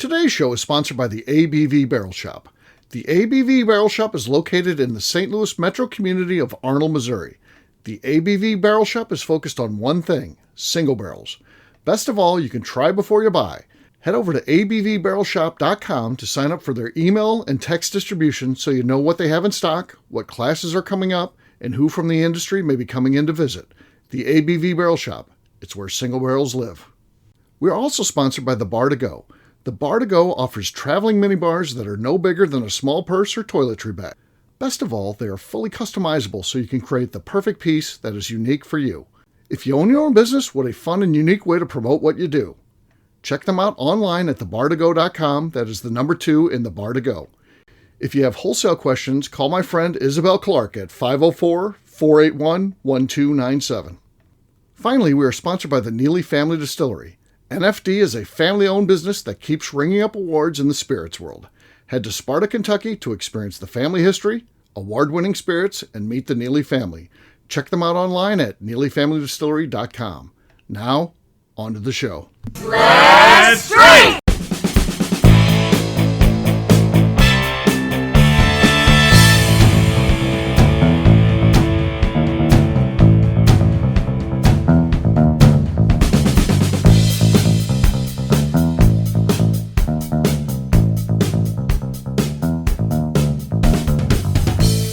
Today's show is sponsored by the ABV Barrel Shop. The ABV Barrel Shop is located in the St. Louis metro community of Arnold, Missouri. The ABV Barrel Shop is focused on one thing, single barrels. Best of all, you can try before you buy. Head over to abvbarrelshop.com to sign up for their email and text distribution so you know what they have in stock, what classes are coming up, and who from the industry may be coming in to visit. The ABV Barrel Shop. It's where single barrels live. We are also sponsored by the Bar to Go. The Bar to Go offers traveling minibars that are no bigger than a small purse or toiletry bag. Best of all, they are fully customizable so you can create the perfect piece that is unique for you. If you own your own business, what a fun and unique way to promote what you do. Check them out online at thebartogo.com. That is the number 2 in the Bar to Go. If you have wholesale questions, call my friend Isabel Clark at 504-481-1297. Finally, we are sponsored by the Neely Family Distillery. NFD is a family-owned business that keeps ringing up awards in the spirits world. Head to Sparta, Kentucky to experience the family history, award-winning spirits, and meet the Neely family. Check them out online at neelyfamilydistillery.com. Now, on to the show. Let's drink!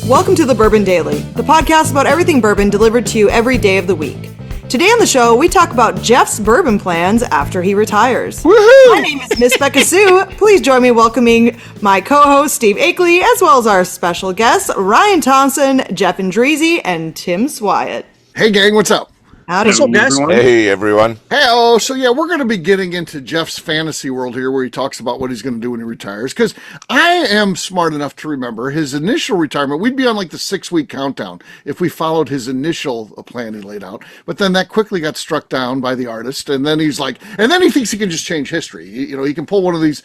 Welcome to the Bourbon Daily, the podcast about everything bourbon delivered to you every day of the week. Today on the show, we talk about Jeff's bourbon plans after he retires. Woohoo! My name is Miss Becca Sue. Please join me welcoming my co-host, Steve Akeley, as well as our special guests, Ryan Thompson, Jeff Andreezy, and Tim Swyatt. Hey gang, what's up? Howdy. What's up, guys? Hey, everyone. Hey, so yeah, we're going to be getting into Jeff's fantasy world here where he talks about what he's going to do when he retires. Because I am smart enough to remember his initial retirement. We'd be on like the 6-week countdown if we followed his initial plan he laid out. But then that quickly got struck down by the artist. And then he's like, and then he thinks he can just change history. He can pull one of these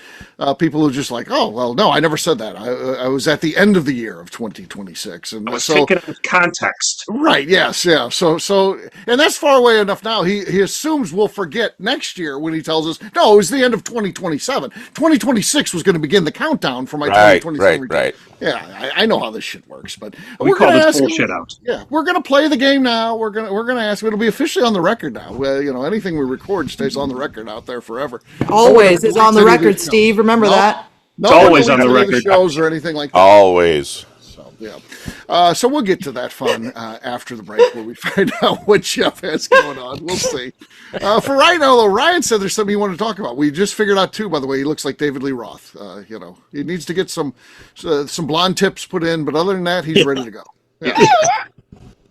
people who just like, oh, well, no, I never said that. I was at the end of the year of 2026. And I was taking it with context. Right. Yes. Yeah. So, and that's far away enough now. He assumes we'll forget next year when he tells us, no, it was the end of 2027. 2026 was going to begin the countdown for my 2027. Right. Yeah, I know how this shit works, but We call this bullshit out. Yeah, we're going to play the game now. We're going to ask. It'll be officially on the record now. Anything we record stays on the record out there forever. Always is on the record, Steve. Remember that. No, It's always on the record. Shows or anything like that. Always. Yeah. So we'll get to that fun after the break where we find out what Jeff has going on. We'll see. For right now, though, Ryan said there's something he wanted to talk about. We just figured out, too, by the way, he looks like David Lee Roth. He needs to get some blonde tips put in, but other than that, he's ready to go. Yeah.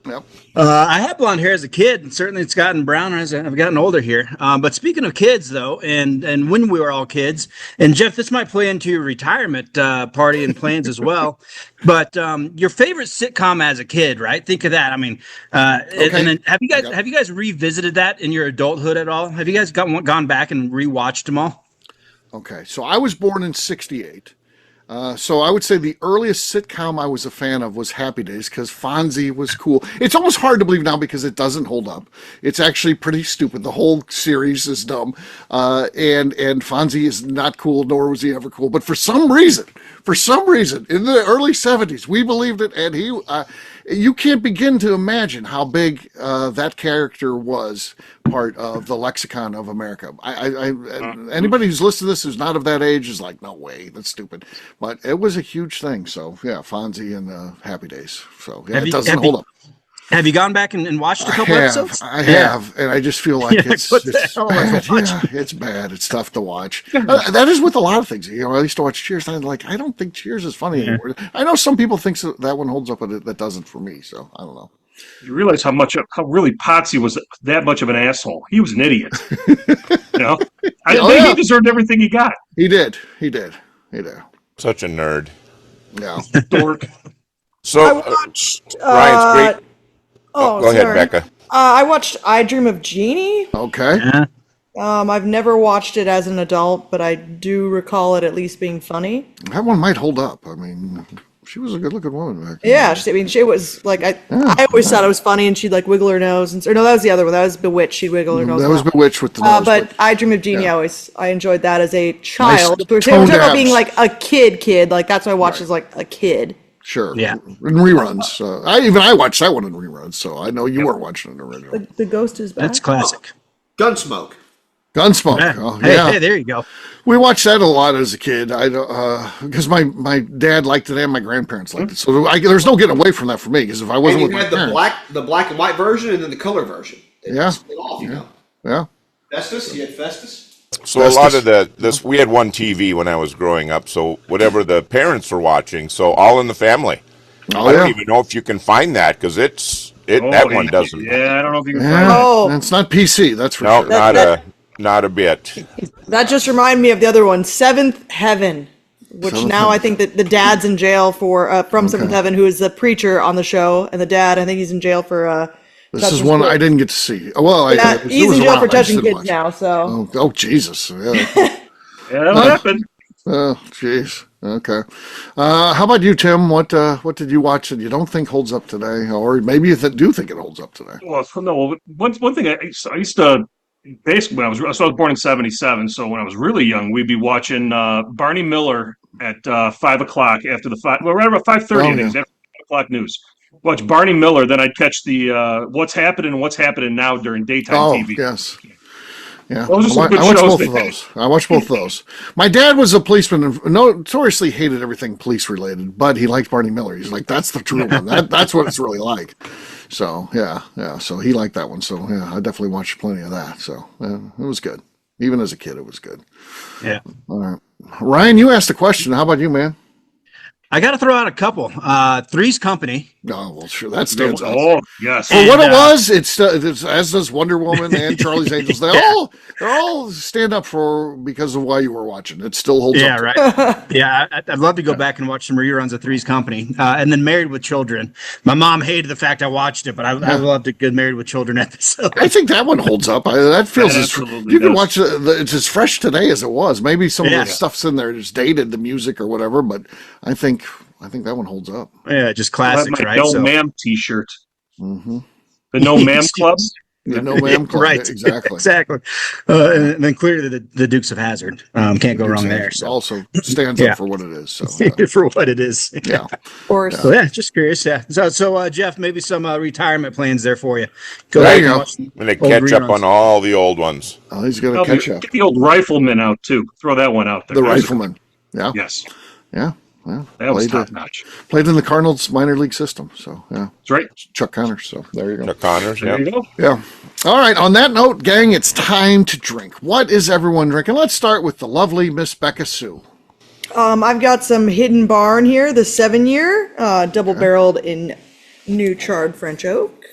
Yep. I had blonde hair as a kid, and certainly it's gotten browner as I've gotten older here. But speaking of kids, though, and when we were all kids, and Jeff, this might play into your retirement party and plans as well. But your favorite sitcom as a kid, right? Think of that. I mean, Okay. and then have you guys revisited that in your adulthood at all? Have you guys gone back and rewatched them all? Okay. So I was born in 1968. So I would say the earliest sitcom I was a fan of was Happy Days because Fonzie was cool. It's almost hard to believe now because it doesn't hold up. It's actually pretty stupid. The whole series is dumb. And Fonzie is not cool, nor was he ever cool. But for some reason, in the early 70s, we believed it. And you can't begin to imagine how big that character was part of the lexicon of America. Anybody who's listened to this who's not of that age is like, no way, that's stupid. But it was a huge thing. So yeah, Fonzie and Happy Days. So yeah, it doesn't hold up. Have you gone back and watched a couple episodes? I have, and I just feel like it's bad. It's bad. It's tough to watch. That is with a lot of things. I used to watch Cheers, and I don't think Cheers is funny anymore. I know some people think that one holds up, but that doesn't for me. So I don't know. You realize how really Potsy was that much of an asshole. He was an idiot. I think he deserved everything he got. He did. Such a nerd. Yeah. Dork. So, I watched, Ryan's great. Go ahead, sorry. Becca. I watched I Dream of Jeannie. Okay. Yeah. I've never watched it as an adult, but I do recall it at least being funny. That one might hold up. I mean, She was a good-looking woman back then. Yeah, she was like I always thought it was funny, and she'd like wiggle her nose, or no, that was the other one. That was Bewitched. She'd wiggle her nose. That was Bewitched with the nose. But I Dream of Jeannie, I enjoyed that as a child. Nice We're talking about being like a kid. Like that's what I watched as like a kid. Sure. Yeah. In reruns. I watched that one in reruns, so I know you weren't watching it original. The Ghost is back. That's classic. Gunsmoke. Gunsmoke. Yeah. Oh, yeah. Hey, there you go. We watched that a lot as a kid. Because my dad liked it and my grandparents liked it. So there's no getting away from that for me. Because if I And wasn't you with my had parents, the black and white version and then the color version. It Yeah. split off, you know. yeah. Festus, you had Festus. So a lot of this, we had one TV when I was growing up. So whatever the parents were watching, so All in the Family. Oh, I yeah. don't even know if you can find that because that one doesn't. Yeah, I don't know if you can Yeah. find that. Oh. It's not PC. That's for No, sure. not a bit. That just reminded me of the other one, Seventh Heaven, which Seventh now Heaven. I think that the dad's in jail for from Seventh Heaven, who is the preacher on the show, and the dad, I think he's in jail for. This is touching one kids. I didn't get to see. Well, He's in jail for touching kids now. So Oh, Jesus. Yeah. Yeah, that'll happen. Oh, jeez. Okay. How about you, Tim? What did you watch that you don't think holds up today, or maybe you do think it holds up today? Well, no. One thing I used to basically when I was born in '77, so when I was really young, we'd be watching Barney Miller at 5 o'clock after the right about 5:30. I think it was after 5 o'clock news. Watch Barney Miller, then I'd catch the what's happening now during daytime TV. Yes. Yeah, Those are some good I watched shows both they of had. those. I watched both of those. My dad was a policeman and notoriously hated everything police related, but he liked Barney Miller. He's like, that's the true one. That's what it's really like. So yeah. So he liked that one. So yeah, I definitely watched plenty of that. So yeah, it was good. Even as a kid, it was good. Yeah. All right, Ryan, you asked a question. How about you, man? I got to throw out a couple. Three's Company. Oh, well, sure. That stands out. Oh, yes. For what it was, it's as does Wonder Woman and Charlie's Angels. They're all stand up for because of why you were watching. It still holds up. Yeah, right. Yeah, I'd love to go back and watch some reruns of Three's Company. And then Married with Children. My mom hated the fact I watched it, but I loved a good Married with Children episode. I think that one holds up. That feels That as absolutely you can does. watch it's as fresh today as it was. Maybe some of Yeah. the stuff's in there just dated, the music or whatever, but I think that one holds up. Yeah, just I have classics, my right? No So- Ma'am T-shirt. Mm-hmm. The No Ma'am Club. The No Ma'am Club. Right, Exactly. exactly. And then clearly the Dukes of Hazzard. Can't go wrong there. So. Also stands Yeah. up for what it is. So yeah. For what it is. Yeah. or So yeah, just curious. Yeah. So Jeff, maybe some retirement plans there for you. There back you and go. watch some And they old catch up reruns. on all the old ones. Oh, he's gonna catch up. Get the old Rifleman out too. Throw that one out there. The That was- Rifleman. Yeah. Yes, Yeah. Well, that was played, top notch. played in the Cardinals minor league system. So yeah. That's right. Chuck Connors. So there you go. Chuck Connors, There yeah. you go. Yeah. All right. On that note, gang, it's time to drink. What is everyone drinking? Let's start with the lovely Miss Becca Sue. I've got some Hidden Barn here, the 7-year, double barreled in new charred French oak.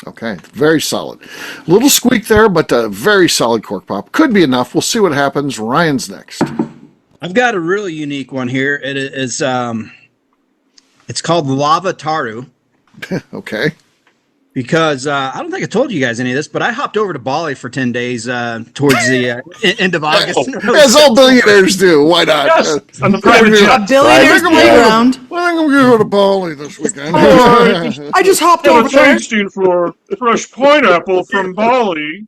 Okay. Very solid. Little squeak there, but a very solid cork pop. Could be enough. We'll see what happens. Ryan's next. I've got a really unique one here. It is it's called Lava Taru. Okay. Because I don't think I told you guys any of this, but I hopped over to Bali for 10 days towards the end of August. As all billionaires do. Why not? Yes, on the private jet. Billionaire's Right. Playground. Well, I'm going to go to Bali this weekend. I just hopped Got over a there. tasting for fresh pineapple from Bali.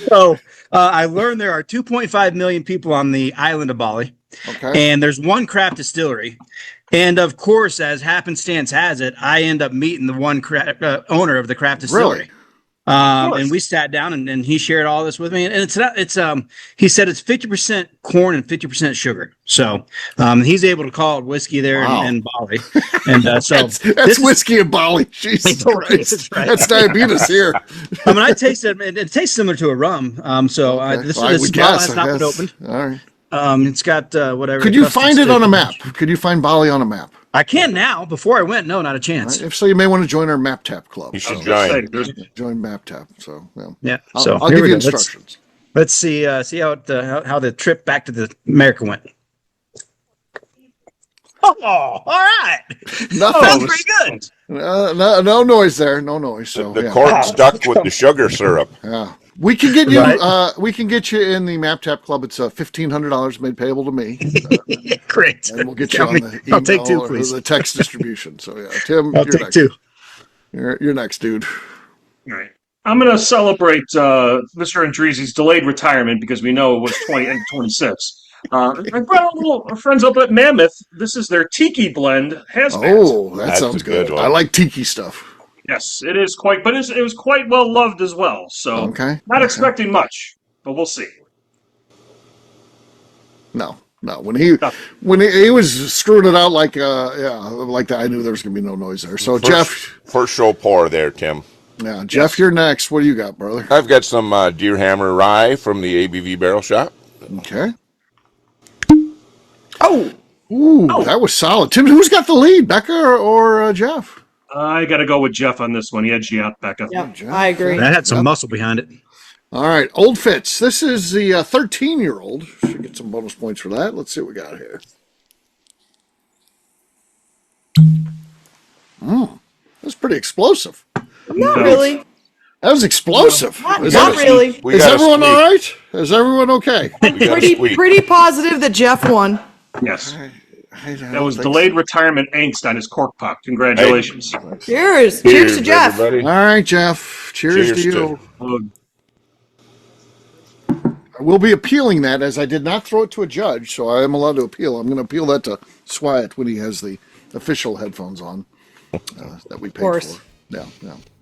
So I learned there are 2.5 million people on the island of Bali, Okay. and there's one craft distillery. And of course, as happenstance has it, I end up meeting the one owner of the craft distillery. Really? And we sat down and he shared all this with me. And he said it's 50% corn and 50% sugar. So he's able to call it whiskey there Wow. in Bali. And so That's whiskey in Bali. Jesus Totally Christ. is, right? That's diabetes here. I mean, I tasted it. It tastes similar to a rum. So this Well, I would bottle guess, has I not been guess. opened. All right. It's got whatever. Could the you custom find it on a state- map? Could you find Bali on a map? I can now. Before I went, no, not a chance. If so, you may want to join our Map Tap Club. You should Say, join. there's- Join Map Tap. So yeah. Yeah. I'll, So I'll here give we you go. instructions. Let's see the trip back to America went. Oh, all right. Nothing. Sounds pretty good. No noise there. No noise. So The yeah. cork stuck with the sugar syrup. Yeah. We can get you. Right. We can get you in the Map Tap Club. It's $1,500 made payable to me, Great. and we'll get you on the I'll take email two, or please. the text distribution. So yeah, Tim, I'll you're take next. two. You're next, dude. All right. I'm going to celebrate Mr. Andrezi's delayed retirement because we know it was 2026. I brought our friends up at Mammoth. This is their Tiki blend hazmat. Oh, that That's sounds a good good. one. I like tiki stuff. Yes, it is quite, but it was quite well loved as well. So Okay. not Okay. expecting much, but we'll see. No. When he was screwing it out like like that, I knew there was gonna be no noise there. So Jeff, First show pour there, Tim. yeah, Jeff, you're next. What do you got, brother? I've got some Deer Hammer Rye from the ABV Barrel Shop. Okay. Oh, Ooh, that was solid. Tim, who's got the lead, Becca or Jeff? I got to go with Jeff on this one. He edged you out, Becca. yeah, Jeff. I agree. That had some muscle behind it. All right, Old Fitz. This is the 13-year-old. Should get some bonus points for that. Let's see what we got here. That's pretty explosive. Not really. That was explosive. Not, Is not that- really. We Is got a everyone squeak. all right? Is everyone okay? We got a Pretty squeak. pretty positive that Jeff won. Yes. I That was delayed retirement angst on his cork pop. Congratulations. Cheers. Cheers to Jeff. everybody. All right, Jeff. Cheers to you. I will be appealing that, as I did not throw it to a judge, so I am allowed to appeal. I'm going to appeal that to Swiat when he has the official headphones on that we paid course. for. Yeah.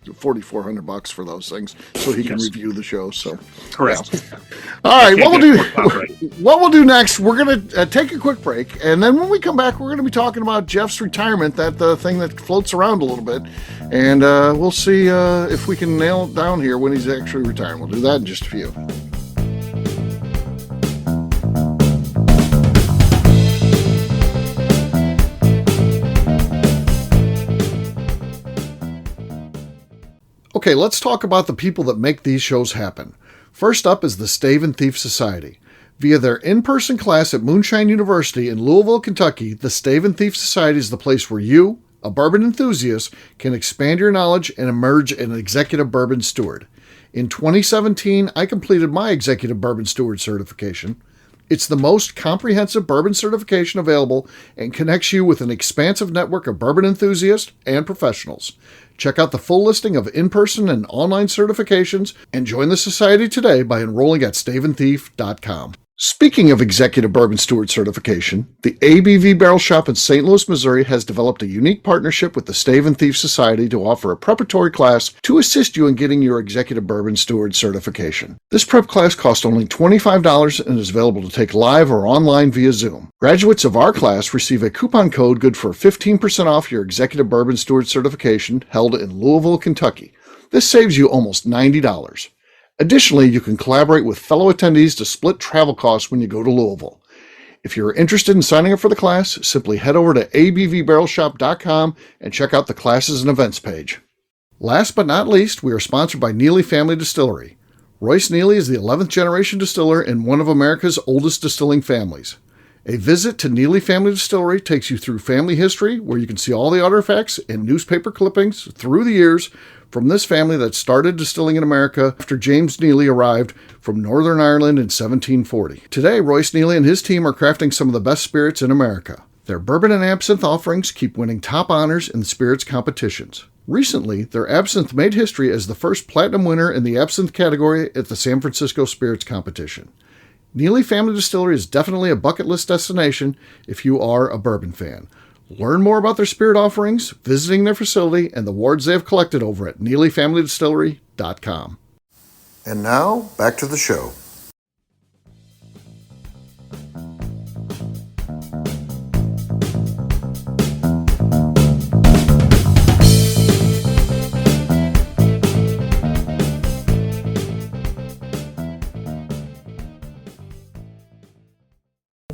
$4,400 for those things, so he can review the show. So Correct. all right, Can't what get we'll a do, cork pop right. what we'll do next, we're going to take a quick break, and then when we come back, we're going to be talking about Jeff's retirement, that thing that floats around a little bit, and we'll see if we can nail it down here when he's actually retiring. We'll do that in just a few. Okay, let's talk about the people that make these shows happen. First up is the Stave and Thief Society. Via their in-person class at Moonshine University in Louisville, Kentucky, the Stave and Thief Society is the place where you, a bourbon enthusiast, can expand your knowledge and emerge an executive bourbon steward. In 2017, I completed my executive bourbon steward certification. It's the most comprehensive bourbon certification available and connects you with an expansive network of bourbon enthusiasts and professionals. Check out the full listing of in-person and online certifications and join the society today by enrolling at staveandthief.com. Speaking of executive bourbon steward certification, the ABV Barrel Shop in St. Louis, Missouri has developed a unique partnership with the Stave and Thief Society to offer a preparatory class to assist you in getting your executive bourbon steward certification. This prep class costs only $25 and is available to take live or online via Zoom. Graduates of our class receive a coupon code good for 15% off your executive bourbon steward certification held in Louisville, Kentucky. This saves you almost $90. Additionally, you can collaborate with fellow attendees to split travel costs when you go to Louisville. If you're interested in signing up for the class, simply head over to abvbarrelshop.com and check out the classes and events page. Last but not least, we are sponsored by Neely Family Distillery. Royce Neely is the 11th generation distiller in one of America's oldest distilling families. A visit to Neely Family Distillery takes you through family history, where you can see all the artifacts and newspaper clippings through the years from this family that started distilling in America after James Neely arrived from Northern Ireland in 1740. Today, Royce Neely and his team are crafting some of the best spirits in America. Their bourbon and absinthe offerings keep winning top honors in the spirits competitions. Recently, their absinthe made history as the first platinum winner in the absinthe category at the San Francisco Spirits Competition. Neely Family Distillery is definitely a bucket list destination if you are a bourbon fan. Learn more about their spirit offerings, visiting their facility, and the awards they have collected over at NeelyFamilyDistillery.com. And now, back to the show.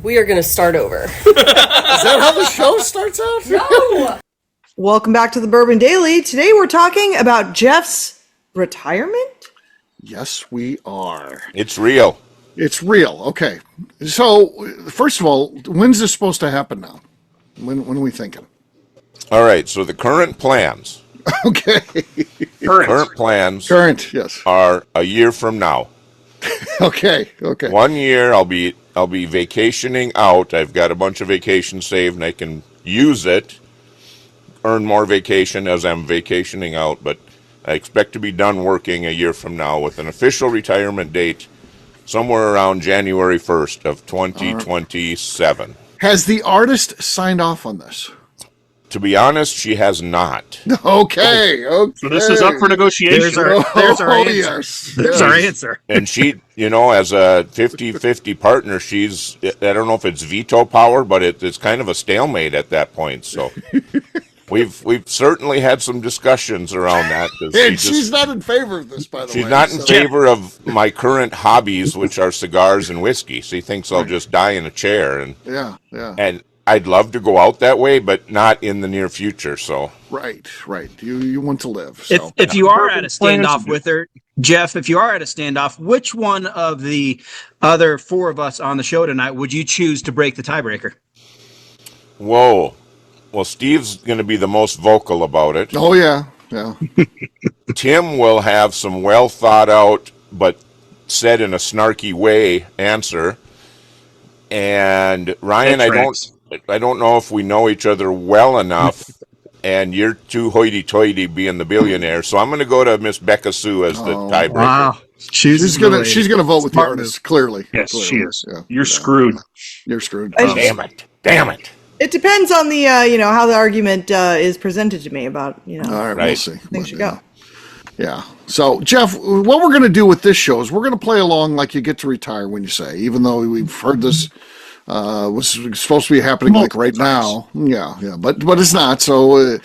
We are going to start over. Is that how the show starts out? No! Welcome back to the Bourbon Daily. Today we're talking about Jeff's retirement. Yes, we are. It's real. It's real. Okay. So, first of all, when's this supposed to happen now? When are we thinking? All right, so the current plans Okay. Current plans Current, yes. are a year from now. Okay. 1 year I'll be vacationing out. I've got a bunch of vacation saved and I can use it, earn more vacation as I'm vacationing out, but I expect to be done working a year from now with an official retirement date somewhere around January 1st of 2027. Has the artist signed off on this? To be honest, she has not. Okay. So this is up for negotiation. There's our answer. Yes. There's our answer. And she, as a 50-50 partner, she's, I don't know if it's veto power, but it's kind of a stalemate at that point. So we've certainly had some discussions around that. And she's not in favor of this, by the way. She's not in favor of my current hobbies, which are cigars and whiskey. She thinks I'll just die in a chair. And Yeah. And I'd love to go out that way, but not in the near future. So Right. You want to live. So. If you are at a standoff with her, Jeff, if you are at a standoff, which one of the other four of us on the show tonight would you choose to break the tiebreaker? Whoa. Well, Steve's going to be the most vocal about it. Oh yeah. Tim will have some well thought out, but said in a snarky way answer. And Ryan, I don't know if we know each other well enough, and you're too hoity-toity being the billionaire. So I'm going to go to Miss Becca Sue as the tiebreaker. Wow, She's gonna vote with the artist. Clearly. Yes, clearly. she is. Yeah. You're screwed. You're screwed. Damn it. It depends on the how the argument is presented to me about All right, we'll Right. see. things should go. Yeah. So, Jeff, what we're going to do with this show is we're going to play along like you get to retire when you say, even though we've heard this was supposed to be happening like right now. Yeah, but it's not. So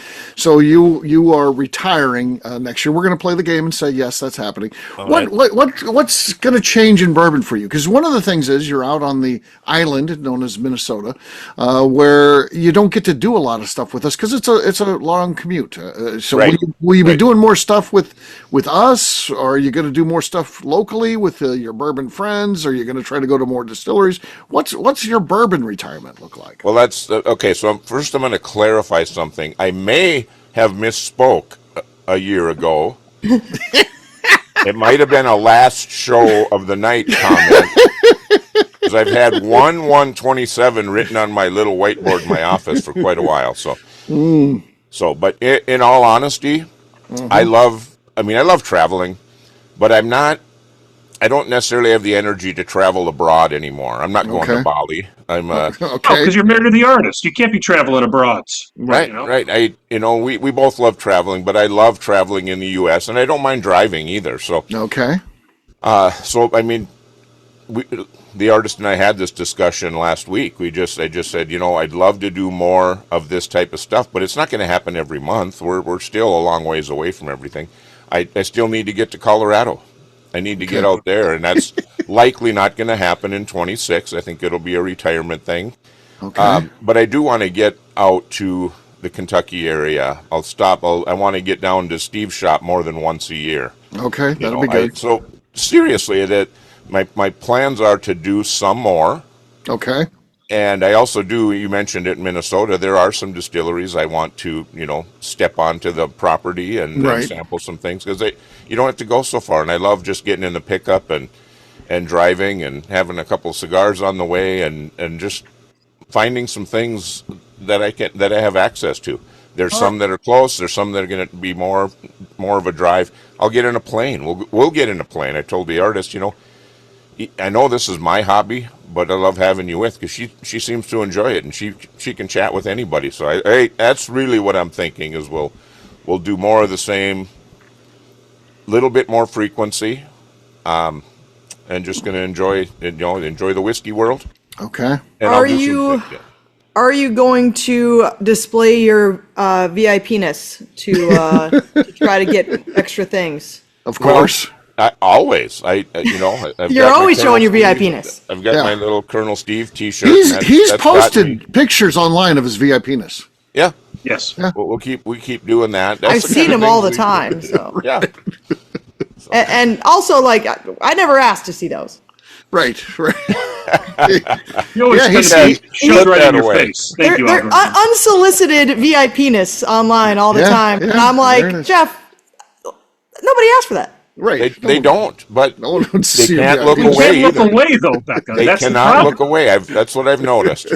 you are retiring next year. We're going to play the game and say yes, that's happening. What's going to change in bourbon for you? Because one of the things is you're out on the island known as Minnesota, where you don't get to do a lot of stuff with us because it's a long commute. So Right. will you be doing more stuff with us, or are you going to do more stuff locally with your bourbon friends? Or are you going to try to go to more distilleries? What's your bourbon retirement look like? Well, that's okay. So first, I'm going to clarify something. I may have misspoke a year ago. It might have been a last show of the night comment, because I've had 1/1/27 written on my little whiteboard in my office for quite a while. So, but in all honesty, I love traveling, but I don't necessarily have the energy to travel abroad anymore. I'm not going to Bali. I'm Okay. because you're married to the artist. You can't be traveling abroad. right. We both love traveling, but I love traveling in the U.S. and I don't mind driving either. So Okay. The artist and I had this discussion last week. I just said, I'd love to do more of this type of stuff, but it's not going to happen every month. We're still a long ways away from everything. I still need to get to Colorado. I need to get out there, and that's likely not going to happen in 26. I think it'll be a retirement thing. Okay. But I do want to get out to the Kentucky area. I want to get down to Steve's shop more than once a year. Okay. That'll be good. So seriously, that my plans are to do some more. Okay. And I also you mentioned it in Minnesota, there are some distilleries I want to, step onto the property and sample some things, because you don't have to go so far. And I love just getting in the pickup and driving and having a couple of cigars on the way and just finding some things that I have access to. There's some that are close. There's some that are going to be more of a drive. I'll get in a plane. We'll get in a plane. I told the artist, I know this is my hobby, but I love having you with, because she seems to enjoy it, and she can chat with anybody. So that's really what I'm thinking is we'll do more of the same, little bit more frequency, and just going to enjoy the whiskey world. Okay. And Are you going to display your VIPness to try to get extra things? Of course. I've You're always showing your VIPness. I've got my little Colonel Steve T-shirt. He's posted pictures online of his VIPness. Yeah. Yes. Yeah. We keep doing that. I've seen him all the time. So Yeah. and also, like, I never asked to see those. Right. You always Yeah, spend that shoved right that in your away. face. Thank you, They're Albert. unsolicited VIPness online all the Yeah, time. yeah, And I'm there it like, is. Jeff, nobody asked for that. Right. They don't, but No one wants to they see your can't look VIP. You away can't look either. away, though, Becca. They That's the cannot problem. look away. That's what I've noticed.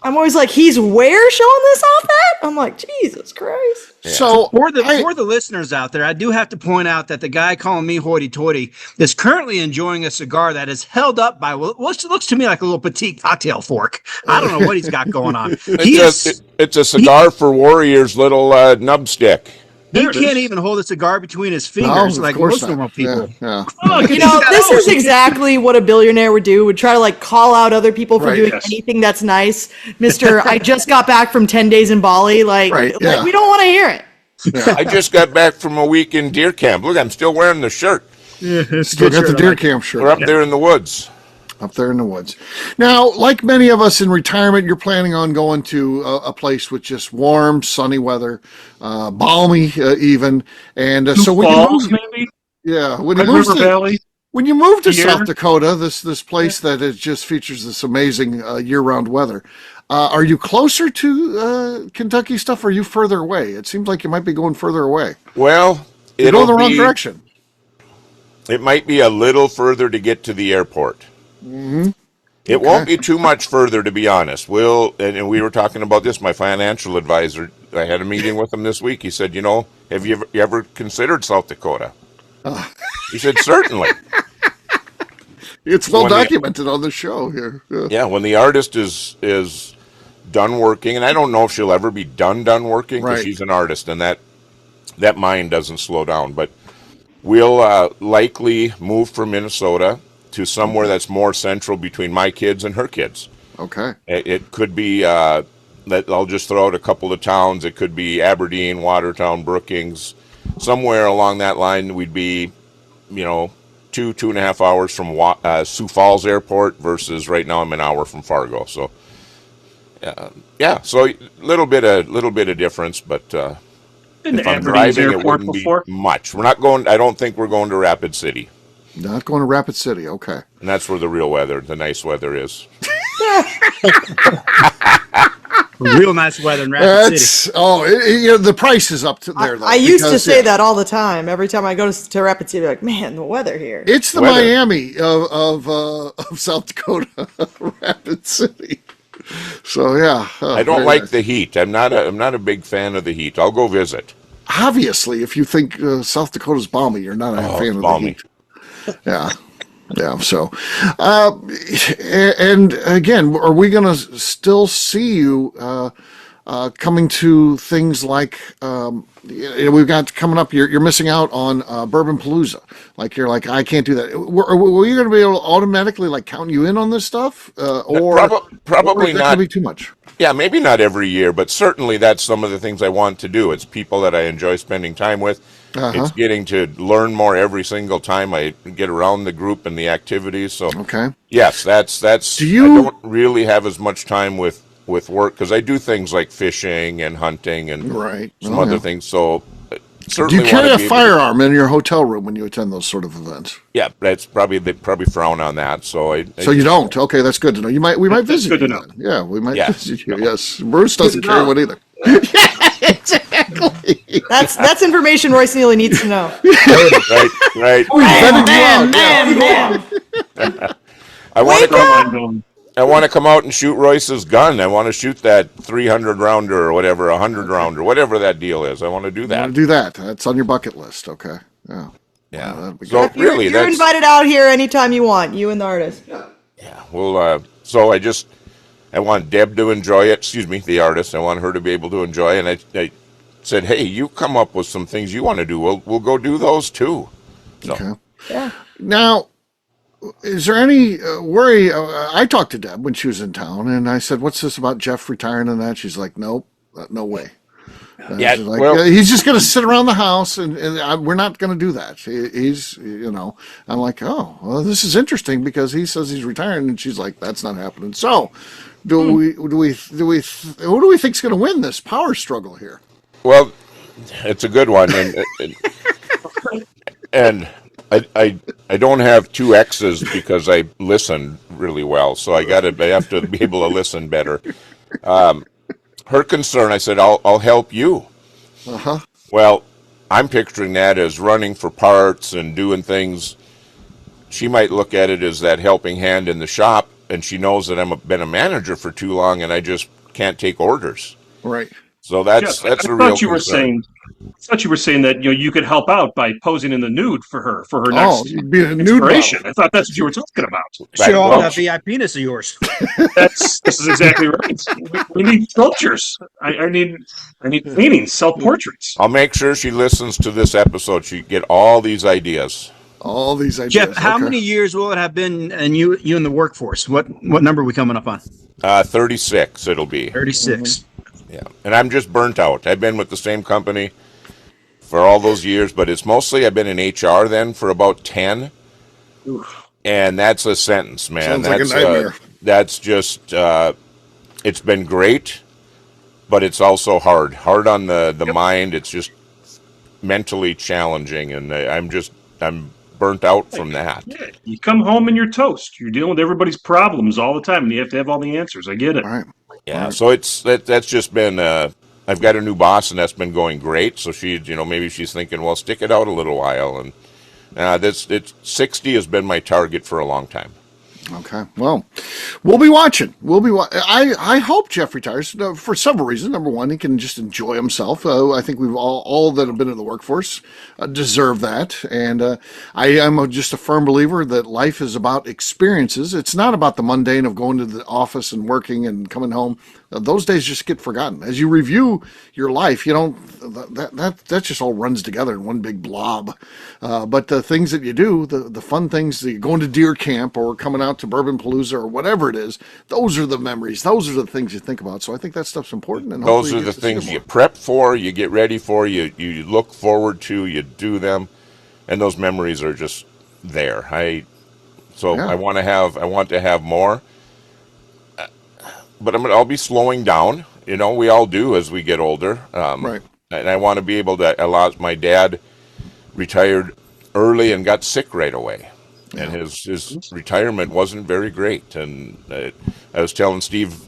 I'm always like, he's where showing this off at? I'm like, Jesus Christ. So For the listeners out there, I do have to point out that the guy calling me hoity-toity is currently enjoying a cigar that is held up by what looks to me like a little petite cocktail fork. I don't know what he's got going on. It's a cigar for warriors, little nub stick. He There it can't is. even hold a cigar between his no, fingers of like course most not. normal people. Yeah. Oh, You know, this is exactly what a billionaire would do. Would try to like call out other people for Right. doing Yes. anything that's nice. Mister, I just got back from 10 days in Bali. Like, Right, like, yeah. we don't want to hear it. I just got back from a week in deer camp. Look, I'm still wearing the shirt. Still got the deer camp shirt. We're up there in the woods. Up there in the woods. Now, like many of us in retirement, you're planning on going to a place with just warm, sunny weather, balmy even. And so when Falls, you move, maybe? yeah, when Red you move River Valley? when you move to Here? South Dakota, this place that is just features this amazing year-round weather. Are you closer to Kentucky stuff, or are you further away? It seems like you might be going further away. Well, You're going the wrong direction. It might be a little further to get to the airport. Mm-hmm. It won't be too much further, to be honest. And we were talking about this. My financial advisor, I had a meeting with him this week. He said, have you ever considered South Dakota? He said, certainly. It's well documented on the show here. Yeah, when the artist is done working, and I don't know if she'll ever be done working because Right. she's an artist, and that mind doesn't slow down. But we'll likely move from Minnesota to somewhere that's more central between my kids and her kids. Okay. It could be that I'll just throw out a couple of towns. It could be Aberdeen, Watertown, Brookings, somewhere along that line. We'd be, 2.5 hours from Sioux Falls Airport versus right now I'm an hour from Fargo. So, so a little bit of difference, but Been if to I'm Aberdeen's driving, it airport wouldn't before. be much. We're not going. I don't think we're going to Rapid City, Not going to Rapid City. Okay. and that's where the real weather, the nice weather, is. Real nice weather in Rapid City. The price is up to there. Though, I used to because, say yeah, that all the time. Every time I go to Rapid City, like, man, the weather here. It's the Weather. Miami of South Dakota, Rapid City. So yeah, I don't like the heat. I'm not a big fan of the heat. I'll go visit. Obviously, if you think South Dakota's balmy, you're not a fan of balmy. the heat. Yeah. Yeah. So, and again, are we going to still see you coming to things like we've got coming up? You're missing out on Bourbon Palooza. Like you're like, I can't do that. Were you going to be able to automatically like count you in on this stuff, or Probably or is that not. gonna be too much? Yeah, maybe not every year, but certainly that's some of the things I want to do. It's people that I enjoy spending time with. It's getting to learn more every single time I get around the group and the activities. So, Okay. yes, that's. I don't really have as much time with work because I do things like fishing and hunting and Right. some Oh, other yeah. things. So, Do certainly you carry want a to be able to- firearm in your hotel room when you attend those sort of events? Yeah, they probably frown on that. So So you don't? Okay, that's good to know. We might visit good you to know. then. Yeah, we might Yeah. visit you. Yes, Bruce doesn't to carry know. one either. Yeah, exactly. That's information Royce Neely needs to know. right. We vetted you out. Man. I want to Wake come. up! Going, I want to come out and shoot Royce's gun. I want to shoot that 300 rounder or whatever, 100 rounder, whatever that deal is. I want to do Want to that. do that? That's on your bucket list. Okay. Yeah. Yeah. that'd be So good. really, You're that's invited out here anytime you want, you and the artist. yeah. Well, so I want Deb to enjoy it. Excuse me, the artist. I want her to be able to enjoy it. And I said, hey, you come up with some things you want to do. We'll go do those too. So, Okay. Yeah. Now, is there any worry? I talked to Deb when she was in town, and I said, "What's this about Jeff retiring and that?" She's like, "Nope, no way." Yeah, She's like, well- he's just going to sit around the house, and we're not going to do that. He's, I'm like, oh, well, this is interesting because he says he's retiring, and she's like, that's not happening. So, who do we think's going to win this power struggle here? well, it's a good one, and I don't have two X's because I listen really well, so I have to be able to listen better. Her concern, I said, I'll help you. Uh-huh. Well, I'm picturing that as running for parts and doing things. She might look at it as that helping hand in the shop, and she knows that I've been a manager for too long, and I just can't take orders. Right. So that's Jeff, a real concern. I thought you were saying that you could help out by posing in the nude for her Oh, next you'd be a nude inspiration. model. I thought that's what you were talking about. Show off Well, that VIP-ness of yours. This is exactly right. We need sculptures. I need paintings, self-portraits. I'll make sure she listens to this episode. She get all these ideas. All these ideas. Jeff, how Okay. many years will it have been and you in the workforce? What number are we coming up on? 36 it'll be. 36. Yeah, and I'm just burnt out. I've been with the same company for all those years, but it's mostly I've been in HR then for about 10. And that's a sentence, man. Sounds like a nightmare. That's just, it's been great, but it's also hard. Hard on the mind. It's just mentally challenging, and I'm burnt out from that. Yeah, you come home and you're toast. You're dealing with everybody's problems all the time, and you have to have all the answers. I get it. All right. Yeah, so that's just been, I've got a new boss, and that's been going great. So she, maybe she's thinking, well, stick it out a little while. And 60 has been my target for a long time. Okay. Well, we'll be watching. I hope Jeff retires for several reasons. Number one, he can just enjoy himself. I think we've all that have been in the workforce deserve that. And I am just a firm believer that life is about experiences. It's not about the mundane of going to the office and working and coming home. Those days just get forgotten. As you review your life, that just all runs together in one big blob. But the things that you do, the fun things, going to deer camp or coming out to Bourbon Palooza or whatever it is, those are the memories. Those are the things you think about. So I think that stuff's important. And those are the things you prep for, you get ready for, you look forward to, you do them, and those memories are just there. I want to have more. But I'll be slowing down. We all do as we get older. Right. And I want to be able to. My dad retired early and got sick right away, and his retirement wasn't very great. And I was telling Steve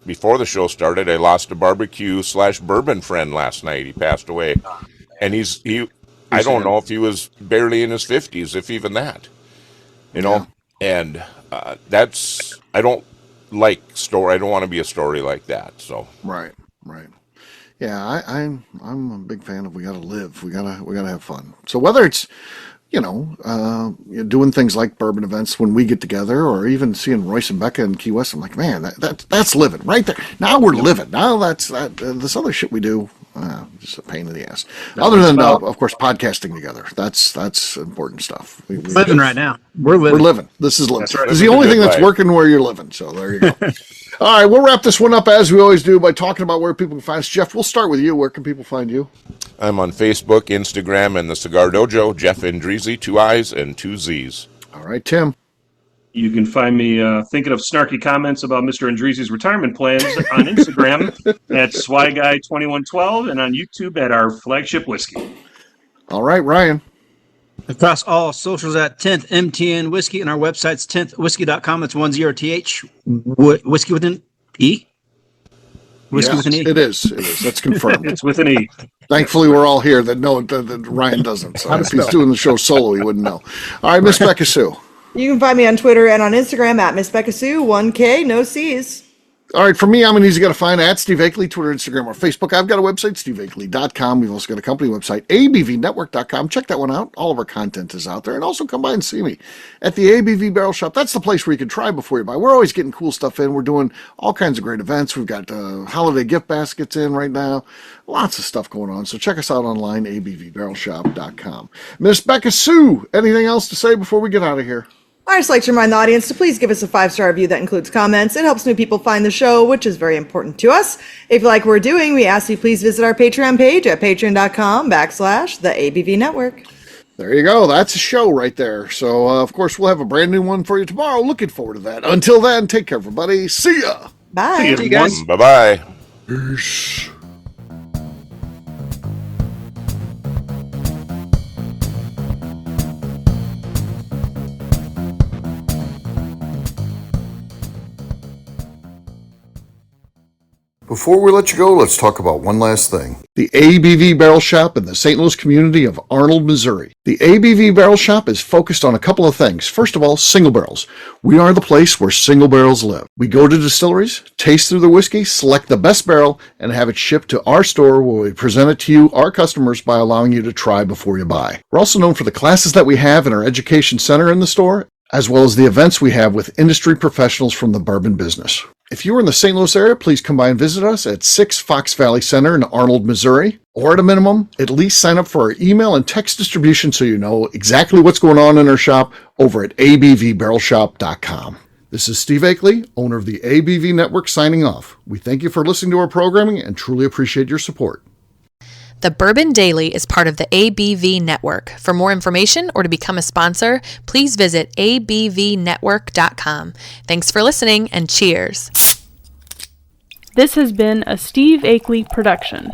before the show started, I lost a barbecue/bourbon friend last night. He passed away, and I don't know if he was barely in his 50s, if even that. And I don't like story. I don't want to be a story like that. So right. Yeah, I'm a big fan of we got to live. We gotta have fun. So whether it's doing things like bourbon events when we get together, or even seeing Royce and Becca in Key West, I'm like, man, that's living right there. Now we're living. Now this other shit we do. Just a pain in the ass. Other than, of course, podcasting together. That's important stuff. We're living right now. We're living. This is living. That's right. This is the only thing that's working where you're living. So there you go. All right, we'll wrap this one up as we always do by talking about where people can find us. Jeff, we'll start with you. Where can people find you? I'm on Facebook, Instagram, and the Cigar Dojo. Jeff Indrizi, 2 I's and 2 Z's. All right, Tim. You can find me thinking of snarky comments about Mr. Andrezi's retirement plans on Instagram at SwyGuy2112 and on YouTube at our flagship whiskey. All right, Ryan. Across all socials at 10th MTN Whiskey, and our website's 10thwhiskey.com. That's 10th. Whiskey with an E? Whiskey with an E. It is. That's confirmed. It's with an E. Thankfully, we're all here that know that Ryan doesn't. So if he's doing the show solo, he wouldn't know. All right, Miss Becca Sue. You can find me on Twitter and on Instagram at Miss Becca Sue, 1K, no C's. All right, for me, I'm an easy guy to find at Steve Akeley, Twitter, Instagram, or Facebook. I've got a website, steveakeley.com. We've also got a company website, abvnetwork.com. Check that one out. All of our content is out there. And also come by and see me at the ABV Barrel Shop. That's the place where you can try before you buy. We're always getting cool stuff in. We're doing all kinds of great events. We've got holiday gift baskets in right now. Lots of stuff going on. So check us out online, abvbarrelshop.com. Miss Becca Sue, anything else to say before we get out of here? I just like to remind the audience to please give us a 5-star review that includes comments. It helps new people find the show, which is very important to us. If you like what we're doing, we ask you please visit our Patreon page at patreon.com/the ABV Network. There you go. That's a show right there. So, of course, we'll have a brand new one for you tomorrow. Looking forward to that. Until then, take care, everybody. See ya. Bye. See you guys. Bye-bye. Peace. Before we let you go, let's talk about one last thing. The ABV Barrel Shop in the St. Louis community of Arnold, Missouri. The ABV Barrel Shop is focused on a couple of things. First of all, single barrels. We are the place where single barrels live. We go to distilleries, taste through the whiskey, select the best barrel, and have it shipped to our store where we present it to you, our customers, by allowing you to try before you buy. We're also known for the classes that we have in our education center in the store, as well as the events we have with industry professionals from the bourbon business. If you are in the St. Louis area, please come by and visit us at 6 Fox Valley Center in Arnold, Missouri. Or at a minimum, at least sign up for our email and text distribution so you know exactly what's going on in our shop over at abvbarrelshop.com. This is Steve Akeley, owner of the ABV Network, signing off. We thank you for listening to our programming and truly appreciate your support. The Bourbon Daily is part of the ABV Network. For more information or to become a sponsor, please visit abvnetwork.com. Thanks for listening and cheers. This has been a Steve Akeley production.